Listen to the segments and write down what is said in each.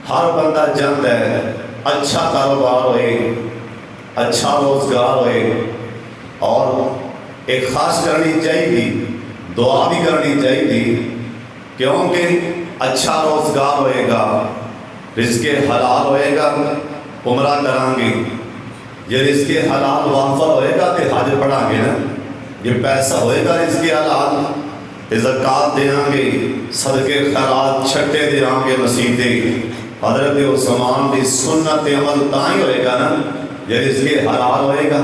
ہر بندہ چاہتا ہے اچھا کاروبار ہوئے، اچھا روزگار ہوئے، اور ایک خاص کرنی چاہیے، دعا بھی کرنی چاہیے، کیونکہ اچھا روزگار ہوئے گا، رزق حلال ہوئے گا، عمرہ کریں گے، یہ رزق حلال وافر ہوئے گا تو حج پڑھا گے نا، یہ پیسہ ہوئے گا رزق حلال تو زکوٰۃ دیں گے، صدقے خیرات چھٹے دیں گے، مسیحے حضرت عثمان کی سنت عمل تاں ہی ہوئے گا نا، یہ رزق حلال ہوئے گا۔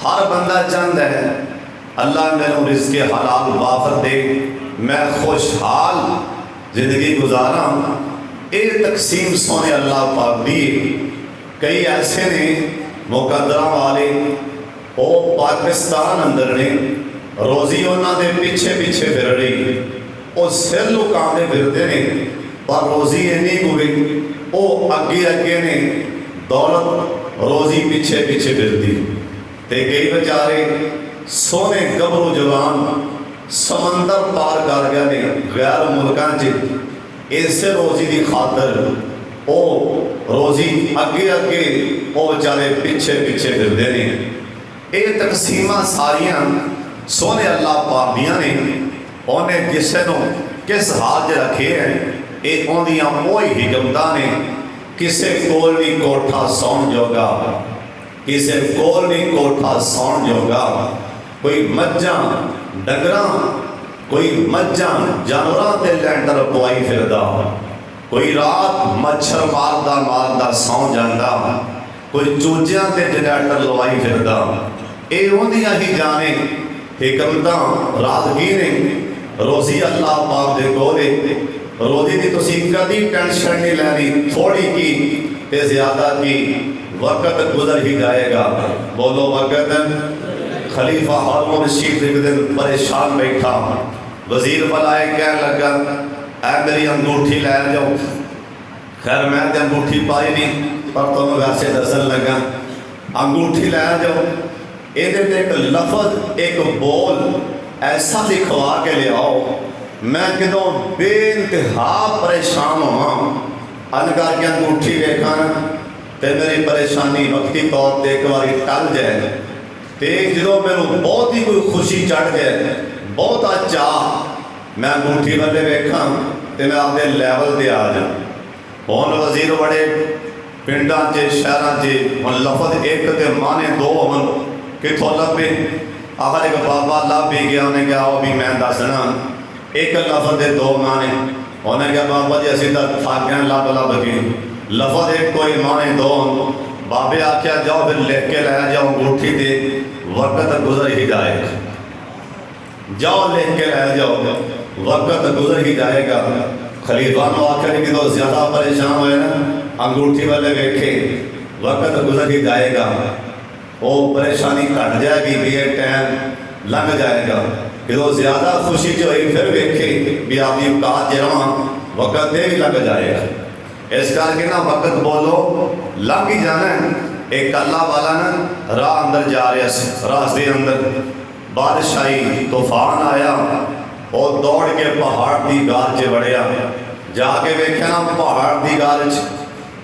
ہر بندہ چاہتا ہے اللہ میرے رزق حلال وافر دے، میں خوشحال زندگی گزارا۔ یہ تقسیم سونے اللہ پاک دی۔ کئی ایسے نے مقدرہ والے وہ پاکستان اندر نے، روزی انہوں نے پیچھے پیچھے پھر رہی، وہ سر لکانے پھرتے نے، پر روزی اینی ہوئی وہ اگے اگے نے، دولت روزی پیچھے پیچھے پھرتی تے کئی بیچارے سونے گبرو جوان سمندر پار کر گئے نے غیر ملکاں چ، اسے روزی دی خاطر او روزی اگے اگے او بیچارے پیچھے پیچھے پھردے نے۔ یہ تقسیماں ساریاں سونے اللہ پاک دیاں نے، انہیں کسے نو کس حال چ رکھے ہیں، یہ اندیاں وہی حکمتاں نے۔ کسے کول نہیں کوٹھا سون جوگا، کسے کول نہیں کوٹھا سون جوگا، کوئی مجھاں ڈنگراں، کوئی مجھاں جانوراں تے لینڈر پوائی پھردا، کوئی رات مچھر ماردا سون جاندا، کوئی چوجیاں تے جنریٹر لوائی پھردا۔ اے اندیاں ہی جانے حکمتاں رات گی نے۔ روزی اللہ پاک دے کولے، روزی دی تسی کدی ٹینشن نہیں لینی، تھوڑی کی تے زیادہ کی، وقت گزر ہی جائے گا۔ بولو وقت۔ خلیفہ ہارون رشید ایک دن پریشان بیٹھا، وزیر بلائے کہنے لگا اے میری انگوٹھی لے جاؤ۔ خیر میں تے انگوٹھی پائی نہیں، پر تو میں ویسے دسن لگا انگوٹھی لے جاؤ، یہ ایک لفظ ایک بول ایسا لکھوا کے لے آؤ میں کدوں بے انتہا پریشان ہوا، ان کر کے انگوٹھی ویکھاں تے میری پریشانی وقتی طور تے ایک باری ٹل جائے، تے جدوں میرے بہت ہی کوئی خوشی چڑھ جائے، بہت چاہ میں انگوٹھی والے ویکھاں تے میں اپنے لیول تے آ جاؤں۔ ہن وزیر بڑے پنڈاں چ شہراں چ ہن لفظ ایک تے مانے دو ہن کتھوں لبے، آخر ایک بابا لب بھی گیا، انہیں کہا وہ بھی میں دسنا ایک لفظ دے دو مانے، انہیں کہا بابا جی اسی تک تھک گئے لب لب کے، لفظ ایک کوئی مانے دو، بابے آکھیا جاؤ پھر لکھ کے لے جاؤ انگوٹھی دے، وقت گزر ہی جائے گا، جاؤ لکھ کے لے جاؤ، وقت گزر ہی جائے گا۔ خلیفہ نو آخر کہ تو زیادہ پریشان ہوئے نا، انگوٹھی والے ویکھے وقت گزر ہی جائے گا، وہ پریشانی کٹ جائے گی، بھی یہ ٹائم لنگ جائے گا، کہ تو زیادہ خوشی جو ہوئی پھر ویکھے بھی آپ کی اوقات جرواں وقت دے بھی لگ جائے گا۔ اس کر کے نا وقت بولو لنگ ہی جانا ہے۔ ایک اللہ والا نا راہ اندر جا رہا سی، راستے اندر بارش آئی، طوفان آیا، اور دوڑ کے پہاڑ دی گار چ وڑیا، جا کے ویکھیا نا پہاڑ دی گار چ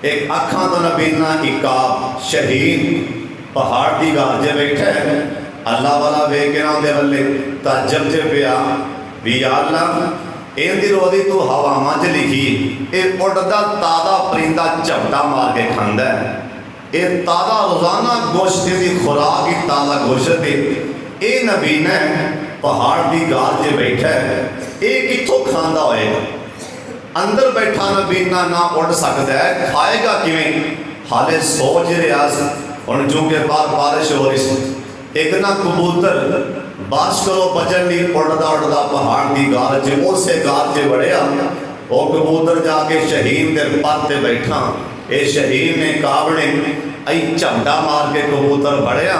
ایک اکھاں تو نبینا عقاب شہید پہاڑ دی گار چ بیٹھا ہے۔ اللہ والا ویکھ کے نا دے ولے تعجب چ پیا بھی یا اللہ این دی روزی تو ہواواں چ لکھی، اے اڑدا تازہ پرندہ جھپٹا مار کے کھاندا ہے، اے تازہ روزانہ گوشت دی خوراک ہی تازہ گوشت ہے، اے نبی نے پہاڑ دی گار چ بیٹھا ہے، اے کتھوں کھاندا ہوئے گا؟ اندر بیٹھا نبی نہ اڑ سکتا ہے، کھائے گا کیویں؟ حالے سوچ رہا سی۔ ہن چونکہ بارش ہو رہی سی، ایک نہ کبوتر بارش کرو بچن لی اڑدا اڑدا پہاڑ دی گار چ اسے گار چ وڑیا، وہ کبوتر جا کے شہید دے پر تے بیٹھا، اے شہید نے کعب نے ای جھپٹا مار کے کبوتر بڑھیا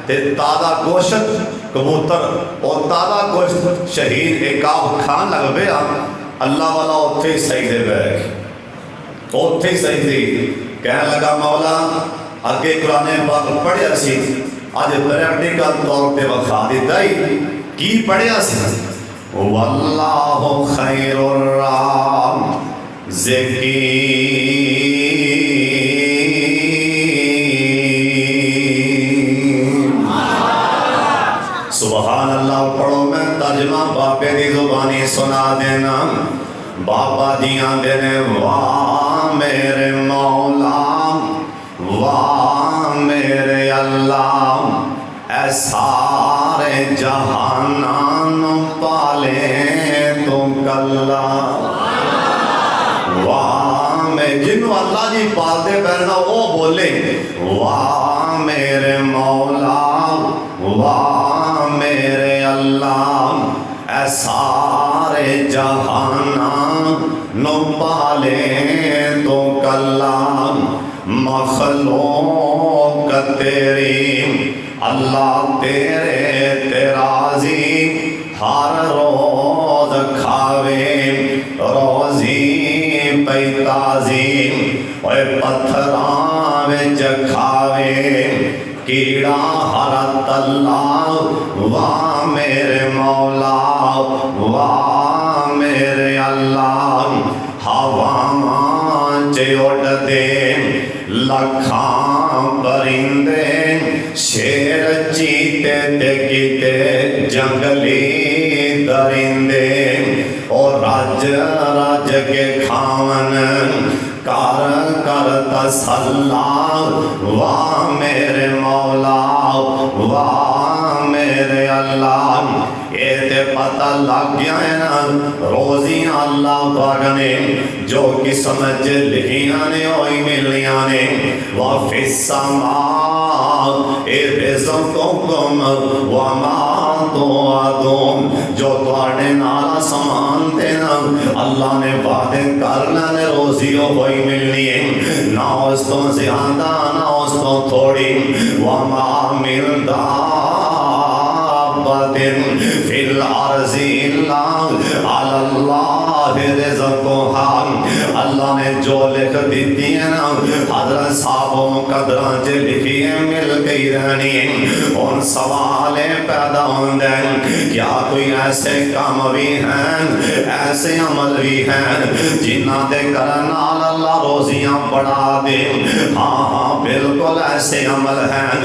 تے تازہ گوشت کبوتر اور تازہ گوشت شہید اے کعب کھان لگ پیا۔ اللہ والا اتھے ہی سجدے بیٹھ، اتھے ہی سجدے کہنے لگا مولا اگے قرآن پاک پڑھیا سی، آج پریکٹیکل طور پہ وکھا دیتا ہی کی پڑھیا سی، واللہ خیر الرام سبحان اللہ پڑھو، میں ترجمہ باپے دی زبانی سنا دینا۔ بابا دیاں دینے واہ میرے مولا، واہ میرے اللہ، اے سارے جہانان پالے تو کلا۔ واہ میں جنہوں اللہ جی پالتے پہنا وہ بولے واہ میرے مولا، واہ میرے اللہ، اے سارے جہاناں نو پالے تو کلا۔ مخلوق تیری اللہ تیرے تیرازی، ہر روز کھاوے روزی پئی تعظیم، اوے پتھراں وچ کھاوے کیڑا ہر تلا۔ واہ میرے مولا، واہ میرے اللہ، ہواواں چ اڑ دے لکھاں پرندے، شیر چیتے تے کیتے جنگلی درندے، اور رج رج کے کھاون کر کر تسلا۔ واہ میرے مولا، واہ میرے اللہ، یہ تے پتہ لگ گیا ہے نا روزیاں اللہ پاک نے جو قسمت لکھیاں نے وہی ملیاں نے۔ وَفِي السَّمَاءِ رِزْقُكُمْ وَمَا تُوعَدُونَ، جو تواڈے نال آسمان تے نا اللہ نے وعدے کرنا نے روزی وہی ملنی ہے، نہ اس تو زیادہ نہ اس تو تھوڑی۔ وَمَا مِن دَابَّةٍ فِي الْأَرْضِ إِلَّا عَلَى اللَّهِ رِزْقُهَا، اللہ نے جو لکھ دیتی ہے نا حضرت صاحبوں قدران چے لکھی ہے مل گئی رہنی ہے۔ ان سوالیں پیدا ہوندے ہیں کیا کوئی ایسے کام بھی ہیں، ایسے عمل بھی ہیں جنہ دے کرنال اللہ روزیاں بڑھا دے؟ ہاں ہاں بالکل ایسے عمل ہیں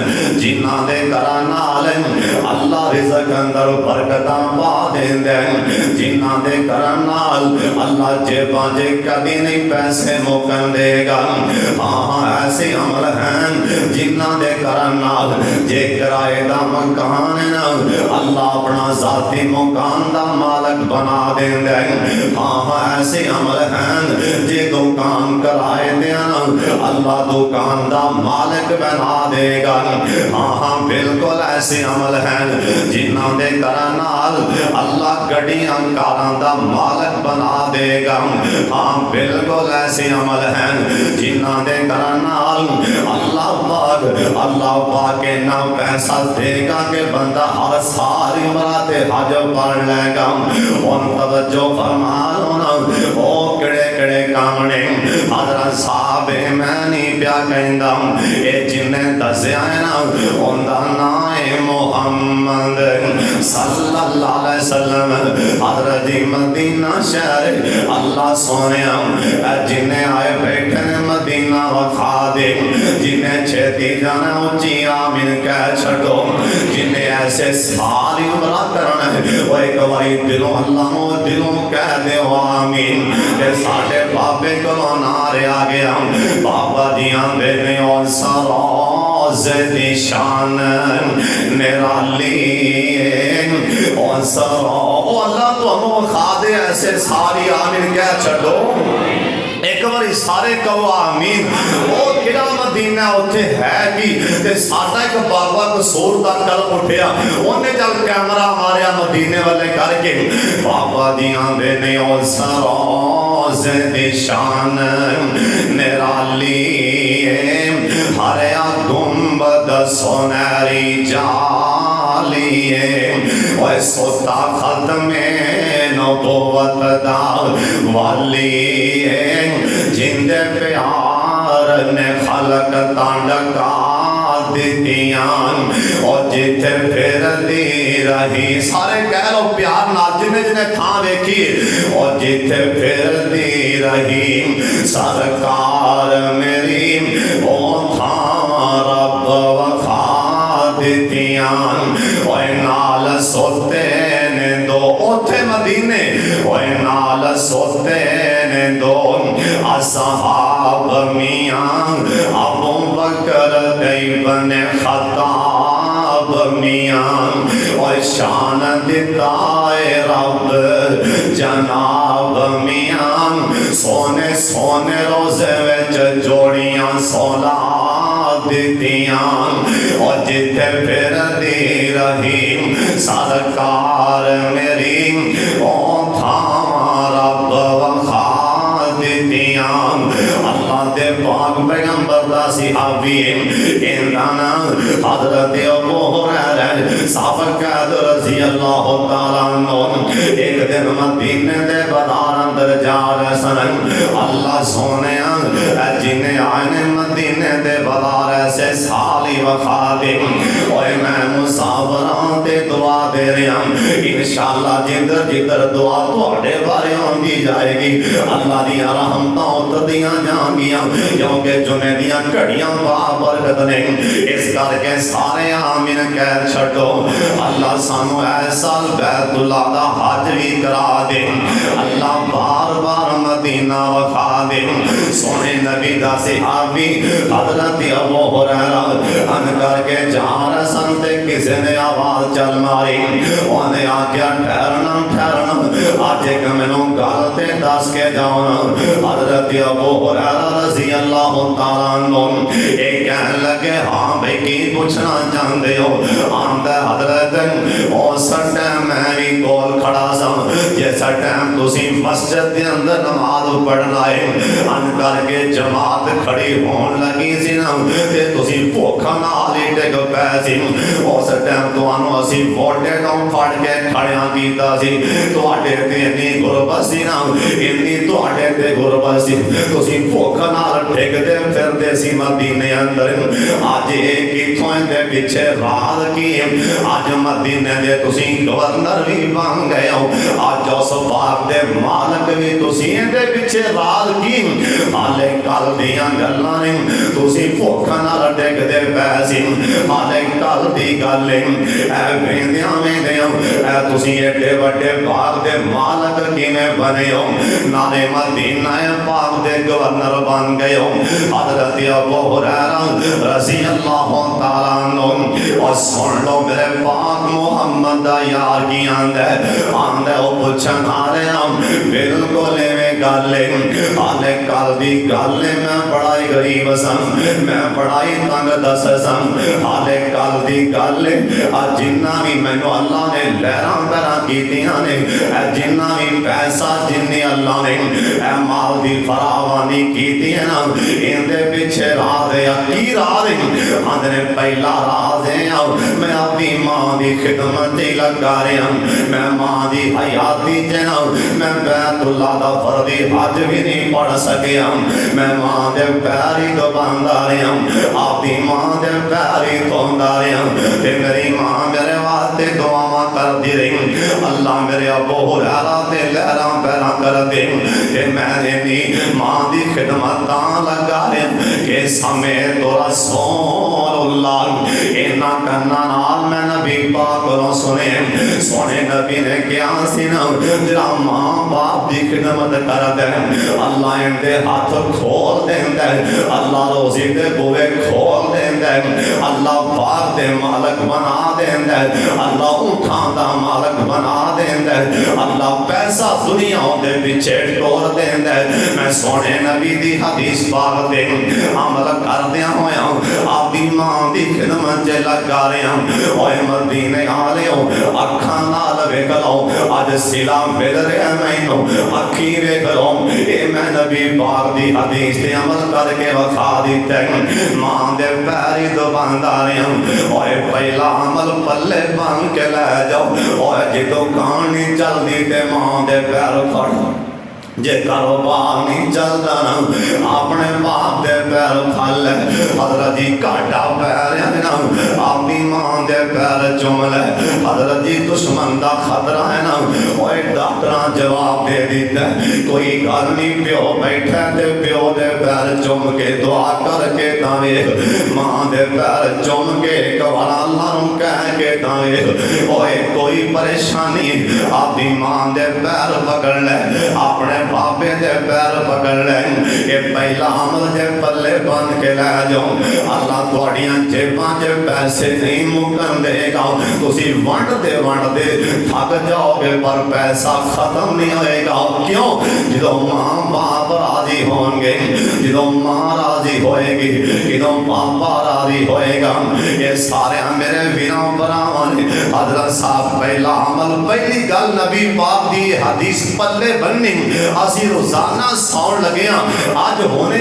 جنہ دے کرنال اللہ رزق اندر برکتاں پا دیں دے، جنہ دے کرنال اللہ جیباں جے کبھی نہیں پیسے موکن دے گا۔ ہاں ہاں ایسے عمل ہیں جنہ دے کرنال جے کرائے دا مکان نا اللہ اپنا ذاتی مکان دا مالک بنا دیں دے۔ ہاں ہاں ایسے عمل ہیں جے دکان کرائے دیا نا اللہ دکان دا مالک بنا دے گا۔ ہاں ہاں بالکل ایسے عمل ہیں جنہ دے کرنال اللہ گڑیاں کاراں دا مالک بنا دے گا۔ ہاں بالکل ایسے عمل ہیں جنہ دے کرنال اللہ پاک کے نہ پیسہ دے گا کہ بندہ ہر ساری مراد حج پڑھ لے گا۔ ان توجہ فرمانو نا او کڑے کڑے کامنے حضرت صاحب میں نہیں پیا کہندا، اے جنہیں دسیا ہے نا ان دا نام محمد صلی اللہ علیہ وسلم۔ حضرت مدینہ شہر اللہ سونیا جنہیں آئے بیٹھے مدینہ وکھا دے، جنہیں چھتی جانا اچھی آمین کہہ چھڑو، جنہیں ایسے ساری عمرہ کرنا ہے وہ ایک باری دلوں اللہ مو دلوں کہہ دے آمین۔ کہ ساڑھے بابے کو نارے آگے ہم بابا دیاں دینے اور سروز دی شان نرالی اور سروز اللہ تو ہموں کھا دے ایسے ساری آمین کہہ چھڑو۔ ایک باری سارے کہو آمین۔ او کڑا مدینہ ہوتے ہے کہ ساڑھا ایک بابا کو سور دا کل اٹھیا، انہیں جب کیمرہ ماریا مدینے والے کر کے بابا دیاں دینے اور سروز دی شان نرالی ہریا گنبد سونیری جالی اور سوتا ختم نبوت دا والی جن دے پیار نے خلق تانڈکا دیتیاں اور جتھے پھردی رہی سارے کہہ لو پیار نال جنے جنے تھان دیکھی اور جتھے پھردی رہی سرکار میری او تھان رب وفا دیتیاں اور نال سوتے نے دو اوتھے مدینے اور نال سوتے نے دو اصحاب میاں ابو بکر ابن خطاب میاں اور شان دتائے رب جناب میاں سونے سونے روزے وچ جوڑیاں سولا دیتیاں اور جتھے پھردی رہی سرکار میری او تھاں رب وخا دیتیاں اللہ دے پاک پیغمبر دا صحابی اندانا حضرت ابو ہریرہ صحابہ رضی اللہ تعالیٰ عنہ ایک دن مدینے دے بازار اندر جا رہے سن اللہ سونے جنہیں آئے مدینے دے بازار ایسے سالی وخادم اوے میں مسافران تے دعا دے رہا انشاءاللہ جدر جدر دعا توڑے بارے ہوں دی جائے گی اللہ دیا رحمتاں اتدیاں جان گیا کیونکہ جنے دیا کڑیاں برکت نے اس کر کے سارے آمین کہہ چھڑو اللہ سانو ایسا بیت اللہ دا حج بھی کرا دے اللہ بار بار مدینہ وکھا دے سونے نبی دا صحابی حضرت ابو ہریرہ ان کر کے جہاں رسن تے کسی نے آواز چل ماری انہیں آکیا ٹھہرنا ٹھہرنا آج ایک منوں گالتے دس کے جاؤنا حضرت ابو ہریرہ رضی اللہ تعالیٰ عنہ ایک کہنے لگے ہاں بھئی کی پوچھنا چاہتے ہو آمدہ حضرت او سٹیم میں بھی کول کھڑا سا جیسا ٹیم تسی مسجد دے اندر نماز پڑھنا ہے ان کر کے جماعت کھڑی ہون لگی سی نا تے تسی بھوکھا نالی ٹک پیسی او سٹیم تو آنو اسی ووٹے کم پھڑ کے کھڑیاں کیتا سی تو آٹے تے انی غربت سی نا انی تو آٹے تے غربت سی تسی بھوکھا نال ٹک دے پھر دے سی مدینے اندر آج ایک ہی تھوئیں دے پیچھے راز کی آج مدینے دے تسی گورنر بھی بن گئے ہو آج اس باغ دے مالک بھی تسی دے پیچھے راز کی حالے کل دیاں گلاں نے تسی بھوکھا نال ٹک دے پیسی حالے کل دی گلیں اے ویندیاں ویندیاں اے تسی ایڈے وڈے باغ دے مالک کیویں بنے ہو نالے مدینہ پاک دے گورنر بن گئے ہو حضرت ابو ہریرہ رضی اللہ تعالیٰ عنہ اور سن لو میرے پاک محمد دا یار کی آندے او پوچھن آ رہے ہم بالکل میں گالے آلے کال دی گالے میں بڑائی غریب سن میں بڑائی تنگ دس سن آلے کال دی گالے جنہ بھی میں نو اللہ نے لہران پیران کی دیاں نے جنہ بھی پیسہ جنی اللہ نے مال دی فراوانی کی دیاں نا ان دے پیچھے راز ہے کی راز ہے آندھنے پہلا راز ہے میں اپنی ماں دی خدمت ہی لگا رہا ہوں میں ماں دی حیاتی جنا میں بیت اللہ دا فردی حج بھی نہیں پڑھ سکیا میں ماں دے پیاری تو باندھا رہا ہوں اپنی ماں دے پیاری تو باندھا رہا ہوں کہ میری ماں میرے واسطے دعا کر دی رہی اللہ میرے ابو ہریرہ تے لہراں پیراں کر دے کہ میں نے بھی ماں دی خدمت لگا رہا کہ سمیت رسول اللہ اینا کرنا نال میں نبی پاک رو سنے نبی نے کیا سینا جرا ماں باپ دی خدمت کر دے اللہ ان دے ہاتھ کھول دے اللہ روزی دے بوے کھول دے اللہ باغ دے مالک بنا دے اللہ اٹھان دا مالک بنا دے اللہ پیسہ دنیا دے پیچھے ٹور دے میں سونے نبی دی حدیث پاک دے عمل کر دیا ہویا آپ دی ماں دی خدمت جے لگا رہے ہیں اوے مدینے آلے ہو اکھاں نال ویکھلو اج سلا مل رہا مینوں اکھی ویکھلو اے میں نبی پاک دی حدیث تے عمل کر کے وکھا دتا ماں دے پیری تو باندھا رہے ہیں اوے پہلا عمل پلے بن کے لے جاؤ اوے جدوں کہانی چلدی تے ماں دے پیر پھڑ جے کاروبار نہیں چلدا نا اپنے باپ دے پیر پھل لے حضرت جی کاٹا پیر ہے نا اپنی ماں دے پیر چوم لے حضرت جی دشمن دا خطرہ ہے نا اوے ڈاکٹراں جواب دے دیتا کوئی گل نہیں پیو بیٹھا تے پیو دے پیر چوم کے دعا کر کے تاوے ماں دے پیر چوم کے کوالا اللہ نو کہہ کے تاوے اوے کوئی پریشانی اپنی ماں دے پیر پکڑ لے اپنے بابے دے پیر پکڑ لے یہ پہلا عمل دے پلے بن کے لے جاؤ اللہ تواڈیاں جیباں چ پیسے نہیں مکن دے گا تسی ونڈ دے تھک جاؤ گے پر پیسہ ختم نہیں ہوئے گا کیوں جدو ماں باپ راضی ہوں گے جدو ماں راضی ہوئے گی جدو پاپا راضی ہوئے گا یہ سارے میرے ویروں براواں حضرت صاحب پہلا عمل پہلی گل نبی پاک دی حدیث پلے بننی اسی روزانہ سون لگے ہاں آج ہونے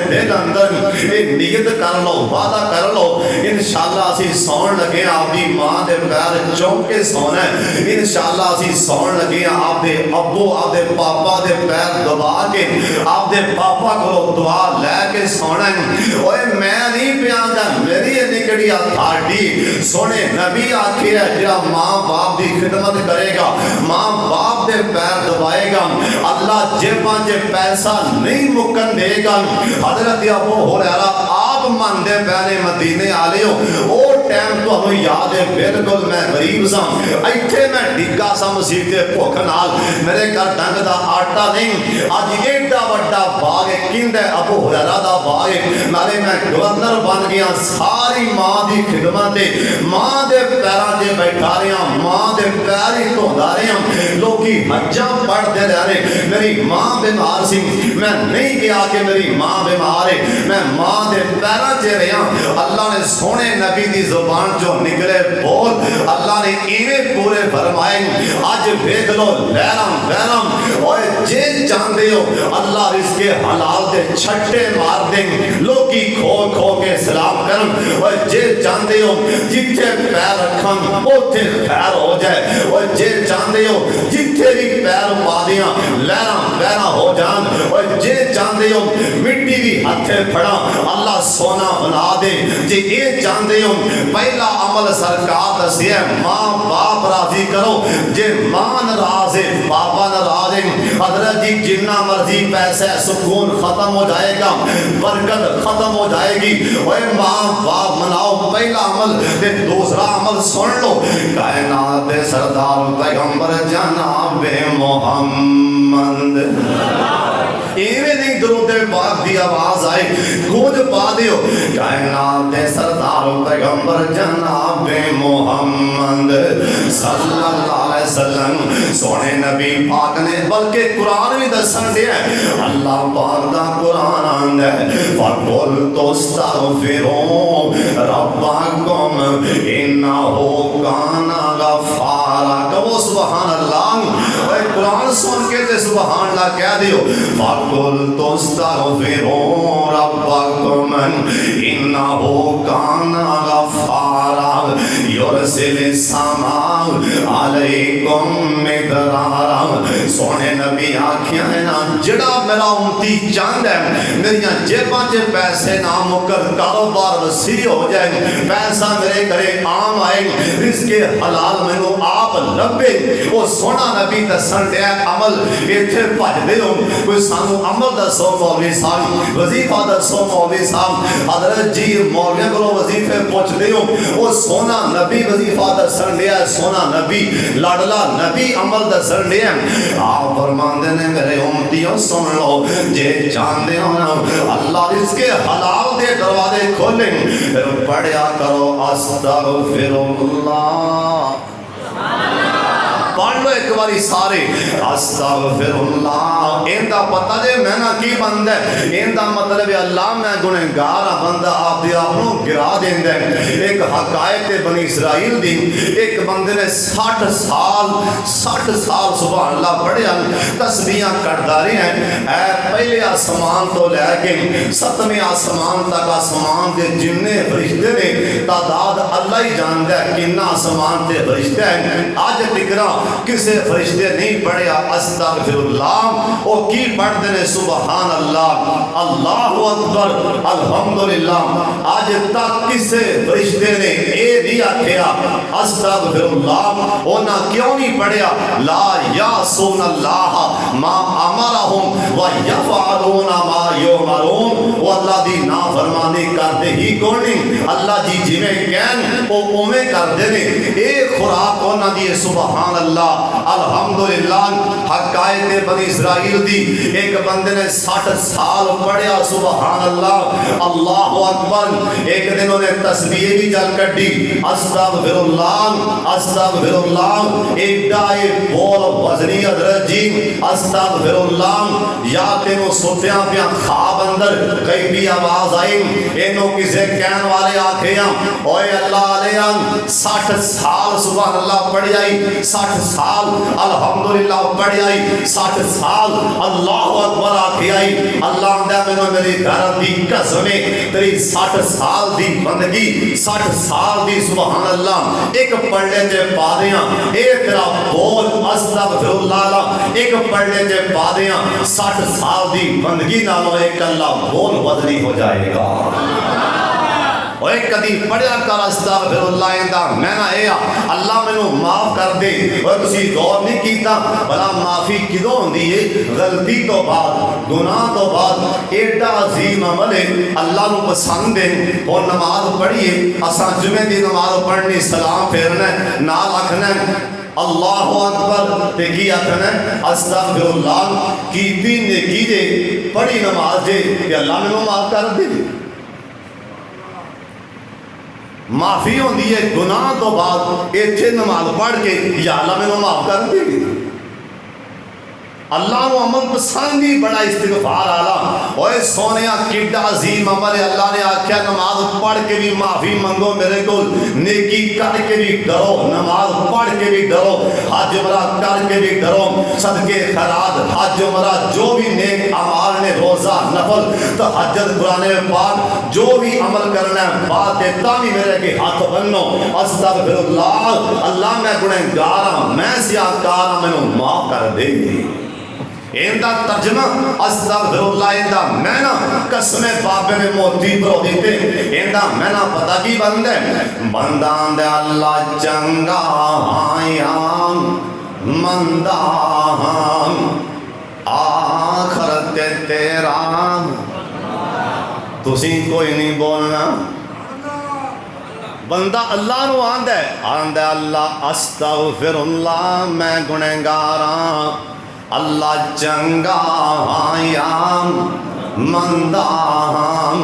دل اندر یہ نیت کر لو وعدہ کر لو انشاءاللہ اسی سون لگے ہاں آپ دی ماں دے پیر چوم کے سونا ہے انشاءاللہ اسی سون لگے ہاں آپ دے ابو آپ دے پاپا دے پیر دبا کے آپ دے پاپا کو دعا لے کے سونا ہے اوے میں نہیں پیاندا میری یہ نکڑی اتھارٹی سونے نبی آکھے ہے جڑا ماں باپ دی خدمت کرے گا ماں باپ دے پیر دبائے گا اللہ جیباں چ پیسہ نہیں مکن دے گا حضرت ابو ہریرہ آپ مندے پہنے مدینے آلے ہو او ٹائم تو ہمیں یاد ہے بالکل میں غریب سا ایتھے میں ڈگا سا مسیح دے بھوک نال میرے گھر ڈنگ دا آٹا نہیں اج ایڈا وڈا باغ کیندے ابو ہریرہ دا باغ نالے میں گورنر بن گیا ساری ماں دی خدمت ماں دے پیراں تے بیٹھا رہا ماں دے پیر ہی دھوندا رہا لوکی حجاں پڑھدے رہے میری ماں بیمار سی میں نہیں گیا کہ میری ماں بیمار ہے میں ماں دے پیراں تے رہا اللہ نے سونے نبی دی زبان جو نکلے بول اللہ نے ایویں پورے فرمائے اج ویکھ لو لہرام اوے جے چاہندے ہو اللہ رزق حلال دے چھٹے مار دیں لوکی کھو کے سلام کرن اوے جے چاہندے ہو جتھے پیر رکھن اوتھے خیر ہو جائے اوے جے چاہندے ہو جتھے بھی پیر پا دیاں لہراں ہو جان اوے جے چاہندے ہو مٹی بھی ہتھے پھڑا اللہ سونا بنا دے جے اے چاہندے ہو پہلا عمل سرکار دسے ماں باپ راضی کرو جے ماں ناراض ہے باپا ناراض ہے حضرت جی جتنا مرضی پیسہ سکون ختم ہو جائے گا برکت ختم ہو جائے گی اوے ماں باپ مناؤ پہلا عمل تے دوسرا عمل سن لو کائنات دے سردار پیغمبر جناب محمد ایویں نہیں درود پاک دی آواز آئے گونج پا دیو کائنات دے سردار پیغمبر جناب محمد صلی اللہ علیہ وسلم سونے نبی پاک نے بلکہ قرآن بھی دسن دیا اللہ پاک دا قرآن آندا ہے فَقُلْتُ اسْتَغْفِرُوا رَبَّكُمْ إِنَّهُ كَانَ غَفَّارًا کہو سبحان اللہ اے قرآن سن کے تے سبحان اللہ کہہ دیو فَقُلْتُ اسْتَغْفِرُوا رَبَّكُمْ إِنَّهُ كَانَ غَفَّارًا يُرْسِلِ السَّمَاءَ عَلَيْكُمْ مِدْرَارًا سونے نبی آکھیاں ہے نا جڑا میرا امتی چاند ہے میریاں جیباں چ پیسے نہ مکر کاروبار وسیع ہو جائے پیسہ میرے گھرے عام آئے رزق حلال مینوں آپ لبے وہ سونا نبی دسن دیا عمل ایتھے بھج دے ہو کوئی سانو عمل دسو مولوی صاحب وظیفہ دسو مولوی صاحب حضرت جی مولوی کو وظیفے پوچھ دے ہو وہ سونا نبی وظیفہ دسن دیا سونا نبی لاڈلا نبی عمل دسن دیا آپ فرماندے نے میرے امتیوں سن لو جے چاندے ہو نا اللہ رزق حلال دے دروازے کھولیں پھر پڑھیا کرو استغفر اللہ پڑھ لو ایک باری سارے استغفر اللہ ایندا پتہ دے میں نہ کی بندہ ایندا مطلب ہے اللہ میں گنہگار بندہ آپ دے اپنوں گرا دیندا ہے ایک حقائق بنی اسرائیل دی ایک بندے نے 60 سال سبحان اللہ پڑھیا تسبیحاں کردا رہے ہیں اے پہلے آسمان تو لے کے 7ویں آسمان تک آسمان دے جننے فرشتے نے تعداد اللہ ہی جاندا ہے کتنا آسمان تے فرشتے ہیں اج تکرا کسے فرشتے نہیں پڑھیا استغفراللہ، او کی پڑھتے ہیں سبحان اللہ، اللہ اکبر، الحمدللہ۔ آج تک کسے فرشتے نے اے نہیں آکھیا استغفراللہ، اونا کیوں نہیں پڑھیا لا یعصون اللہ ما امرہم ویفعلون ما یؤمرون، وہ اللہ دی نافرمانی کرتے ہی کون نہیں، اللہ جی جی میں کہن او اومے کر دینے، ایک خوراک ہونا دیئے سبحان اللہ الحمدللہ۔ حقائق بنی اسرائیل دی ایک بندے نے 60 سال پڑھیا سبحان اللہ اللہ اکبر، ایک دن انہیں تسبیح بھی جل کٹی استغفراللہ استغفراللہ، ایک دائے بول وزنی حضرت جی استغفراللہ، یا تینوں سوتیاں پیاں خواب اندر کئی بھی آواز آئی، انہوں کسے کہن والے آکھیاں اوے اللہ علیہ 60 سال سبحان اللہ پڑھ جائی، 60 سال الحمدللہ پڑھ جائی، 60 سال اللہ اکبر آکھی آئی، اللہ اندہ میں نے میری گھر دی قسمیں تیری 60 سال دی بندگی، 60 سال دی سبحان اللہ ایک پڑھنے جے پادیاں، ایک تیرا بول استغفراللہ ایک پڑھنے جے پادیاں، 60 سال دی بندگی نالو ایک اللہ بول بدلی ہو جائے گا۔ اور ایک کدی پڑھیا کر استغفراللہ اندہ میں نہ اے اللہ میں نو معاف کر دے، اور کسی غور نہیں کیتا بلا معافی کدوں ہوندی ہے، غلطی تو بعد گناہ تو بعد ایڈا عظیم عمل ہے اللہ نو پسند ہے۔ اور نماز پڑھیے اساں جمعے دی نماز پڑھنی سلام پھیرنا نال آکھنا اللہ اکبر تے کی آکھنا استغفراللہ، کیتی نیکی دے پڑھی نماز دے کہ اللہ میں نو معاف کر دے، معافی ہوندی ہے گناہ تو بعد ایتھے نماز پڑھ کے یا اللہ میں معاف کر دے گی۔ اللہ نو عمل پسند ہی بڑا استغفار آلہ، اوے سونیا کڈا عظیم عمل ہے، اللہ نے آکھیا نماز پڑھ کے بھی معافی منگو میرے کو، نیکی کر کے بھی ڈرو، نماز پڑھ کے بھی ڈرو، حج عمرہ کر کے بھی ڈرو، صدقے خیرات حج عمرہ جو بھی نیک اعمال نے روزہ نفل تہجد قرآن پاک جو بھی عمل کرنا ہے بات تامی میرے کے ہاتھ بنو استغفراللہ، اللہ میں گنہگار ہوں میں سیاہکار ہوں میں معاف کر دے گی۔ ایندہ ترجمہ استغفراللہ ایندہ میں نا قسم بابے میں موتی پرو دیتے، ایندہ میں نا پتہ کی بندے بندان دے اللہ چنگا آیاں منداں آخرت تیرا، تسی کوئی نہیں بولنا، بندہ اللہ نو آندے اللہ استغفراللہ میں گنہگاراں، اللہ چنگا آیاں منداں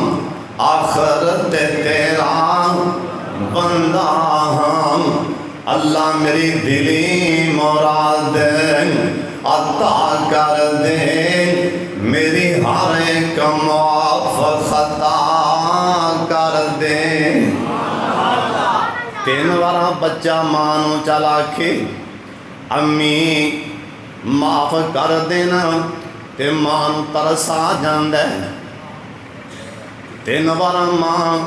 آخرت تیرا بنداں، اللہ میری دلی مراد عطا کر دے، میری ہر ایک معاف خطا کر دے۔ 3 بارہ بچہ مانو چلا کے امی معاف کر دینا تے مان ترس آ جاندے، 3 بارہ ماں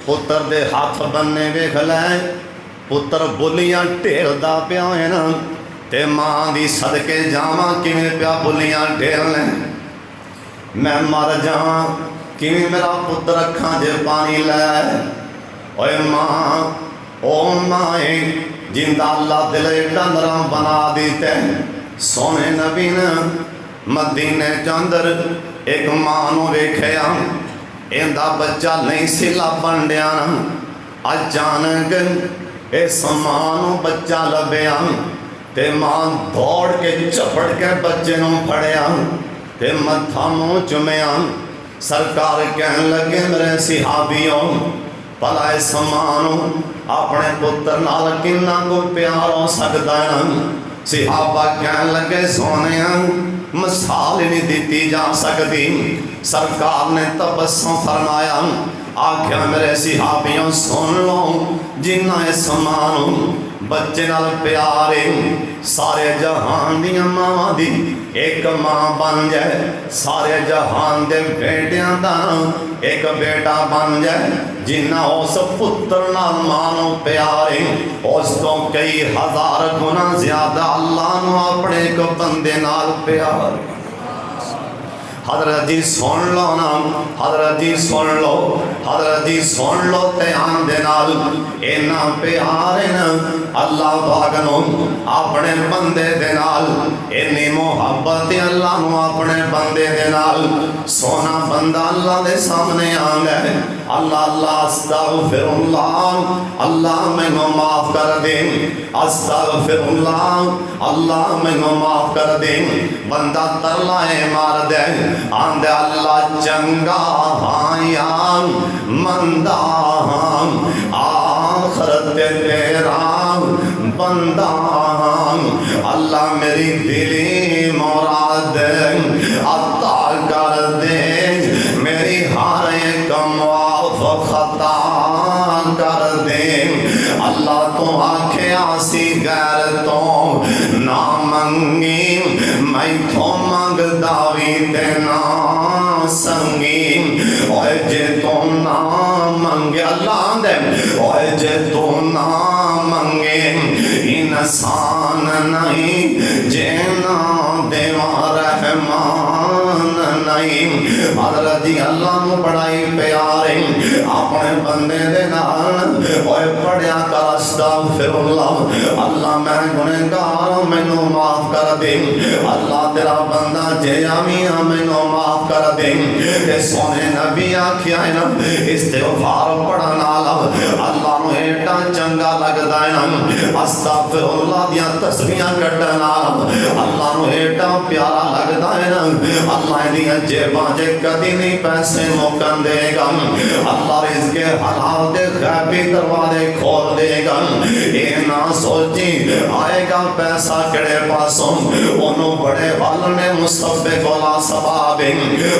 پتر دے ہاتھ بننے ویکھ لے، پتر بلیاں ٹھیر دا پیا ہے نا تے ماں دی صدقے جاواں کیویں پیا بلیاں ٹھیر لیں، میں مر جاواں کیویں میرا پتر اکھاں جے پانی لے، اوے ماں او مائے جندہ اللہ دلے ڈندراں بنا دیتے۔ سونے نبی نے مدینے چاندر ایک مانو ویکھیا، ایندہ بچہ نہیں سلا بنڈیا، اچانک اس مانو بچہ لبیا تے ماں دوڑ کے چپڑ کے بچے نوں پھڑیا تے متھا منہ چومیا، سرکار کہن لگے میرے صحابیوں بھلا اس مانو اپنے پتر نال کنا کو پیار ہو سکتا ہے؟ صحابہ کہن لگے سونے مثال نہیں دیتی جا سکتی، سرکار نے تبسم فرمایا، آکھیا میرے صحابیوں سن لو، جنہ اس مانو بچے نال پیار ہے سارے جہان دیاں ماواں دی ایک ماں بن جائے سارے جہان دے بیٹیاں دا ایک بیٹا بن جائے جنہ اس پتر نال مانو پیار ہے اس تو کئی ہزار گنا زیادہ اللہ نو اپنے ایک بندے نال پیار ہے حضرت جی سن لو نا حضرت جی سن لو حضرت جی سن لو دھیان دے نال اینا پیار ہے نا اللہ پاک نو اپنے بندے دے نال اینی محبت اللہ نو اپنے بندے دے نال سونا بندہ اللہ دے سامنے آندا ہے اللہ اللہ استغفر اللہ اللہ مینوں معاف کر دے استغفر اللہ اللہ مینوں معاف کر دے بندہ ترلائے مار دے آندے اللہ چنگا ہاں یا مندہ ہاں آخرت تیرا بندہ ہاں اللہ میری دلی مراد عطا کر دے میری ہر ایک معاف خطا کر دے اللہ تو آکھیا سی غیر تو نہ منگی میں تو منگدا وی تے نہ سنگی اوے جے تو نہ منگے اللہ دے اوے جے تو نہ منگے انسان نہیں جے نہ دیوا رحمان نہیں حضرت جی اللہ نو بڑائی پیارے اپنے بندے دے نال اوے پڑھیا کر استغفر اللہ اللہ میں گنہگار مینوں معاف کر دے اللہ تیرا بندہ جے میاں مینوں معاف کر دے تے سونے نبی آکھیا ہے نا استغفار پڑھن نال اللہ نو ایڈا چنگا لگدا ہے نا استغفر اللہ دیاں تسبیحاں کڈن نال اللہ نو ایڈا پیارا لگدا ہے نا اللہ دیاں جیباں چ کدی نہیں پیسے موکن دے گا اللہ رزق حلال دے غیبی دروازے کھول دے گا اے نہ سوچی آئے گا پیسہ کڑے پاسوں انہوں بڑے وال نے مصبے کولا سباب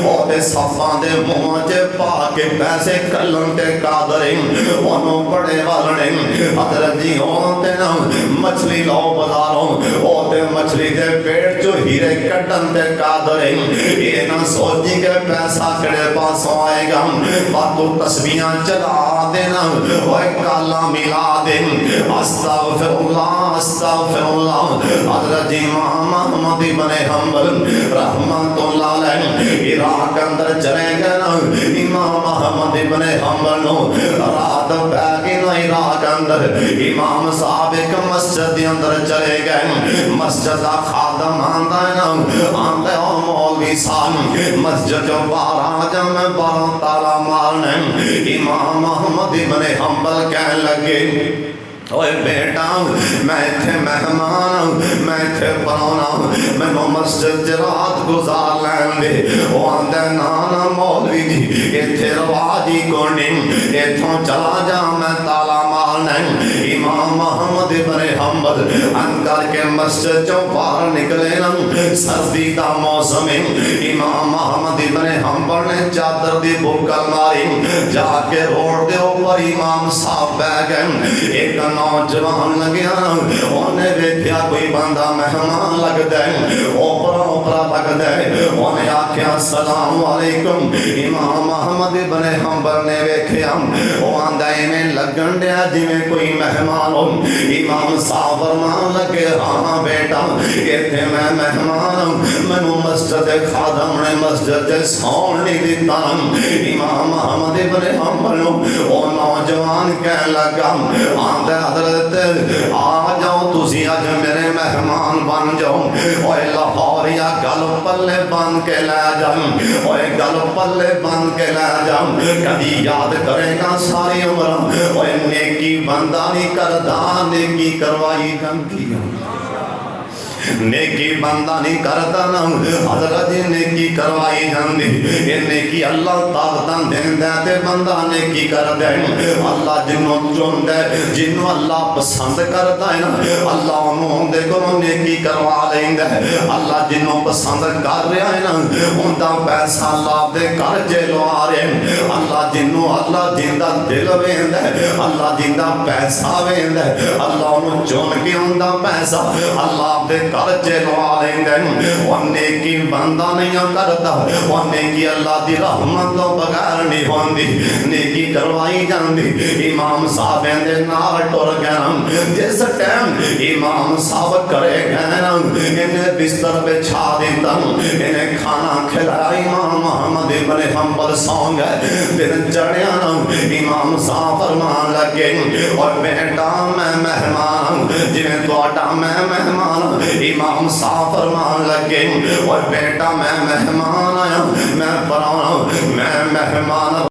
او دے صفاں دے منہ چ پا کے پیسے کلن تے قادر انہوں بڑے وال نے حضرت جی او تے نا مچھلی لو بازاروں او تے مچھلی دے پیٹ چو ہیرے کڈن تے قادر اے نہ سوچی کہ پیسہ کڑے پاسوں آئے گا باتو تسبیحاں چلا دینا اوے کالا ملا دے استغفر اللہ حضرت جی امام احمد بن حنبل رحمت اللہ علیہ عراق اندر چلے گئے نا امام احمد بن حنبل نو رات پہ گئی نا عراق اندر امام صاحب ایک مسجد کے اندر چلے گئے مسجد کا خادم آندا ہے نا آندا او مولوی صاحب مسجد جو باہر جب میں باروں تالا مارنے امام احمد بن حنبل کہنے لگے اوے بیٹا میں تھے مہمان میں تھے پرونا میں مسجد رات گزار لین دے وہ آندے نانا مولوی جی ایتھے رواجی کونے ایتھوں چلا جا میں تالا مارنے امام احمد بن حنبل ان کر کے مسجد جو باہر نکلے نا سردی دا موسم امام احمد بن حنبل نے چادر دی بکل ماری جا کے روڈ دے اوپر امام صاحب بہ گئے ایک نوجوان لگیا انہیں دیکھیا کوئی بندہ مہمان لگ دے اوپرا اوپرا لگ دے انہیں آکھیا السلام علیکم امام احمد بن حنبل نے دیکھیا وہ آندہ میں لگن دیا جی میں کوئی مہمان ہوں امام صاحب فرمان لگے ہاں بیٹا یہ تھے میں مہمان ہوں میں مسجد خادم نے مسجد سون نہیں دیتا امام احمد بن حنبل وہ نوجوان کہنے لگا آندہ حضرت آ جاؤ تسی آج میرے مہمان بن جاؤ اوے لاہوریا گل پلے بن کے لے جاؤ اوے گل پلے بن کے لے جاؤ کبھی یاد کرے گا ساری عمر اوے نیکی بندہ نہیں کردا نیکی کروائی جاندی نیکی بندہ نہیں کرتا نا حضرت نیکی کروائی جاندی یہ نیکی اللہ طاقتاں دین دے تے بندہ نیکی کر دے اللہ جنوں چن دے جنوں اللہ پسند کرتا ہے نا اللہ انہوں دے کو نیکی کروا لیندا ہے اللہ جنوں پسند کر رہا ہے نا اوندا پیسہ اللہ دے کر جے لوا رہے اللہ جنوں انہوں اللہ جیندہ دل ویند ہے، اللہ جیندہ پیسہ ویند ہے، اللہ انہوں چون کے ہوندہ پیسہ اللہ دے کرچے لوا لیں گے، اور نیکی بندہ نہیں کرتا، اور نیکی اللہ دی رحمت تو بغیر نہیں ہوندی، نیکی کروائی جاندی۔ امام صاحب دے نال ٹر گئے، جس ٹائم امام صاحب کرے گئے انہیں بستر پہ چھا دیتا، انہیں کھانا کھلایا، امام محمد ابن حنبل سو گئے، دن چڑھیا امام صاحب فرمان لگے اور بیٹا میں مہمان جنہیں توڑا میں مہمان، امام صاحب فرمان لگے اور بیٹا میں مہمان آیا، میں پرانا میں مہمان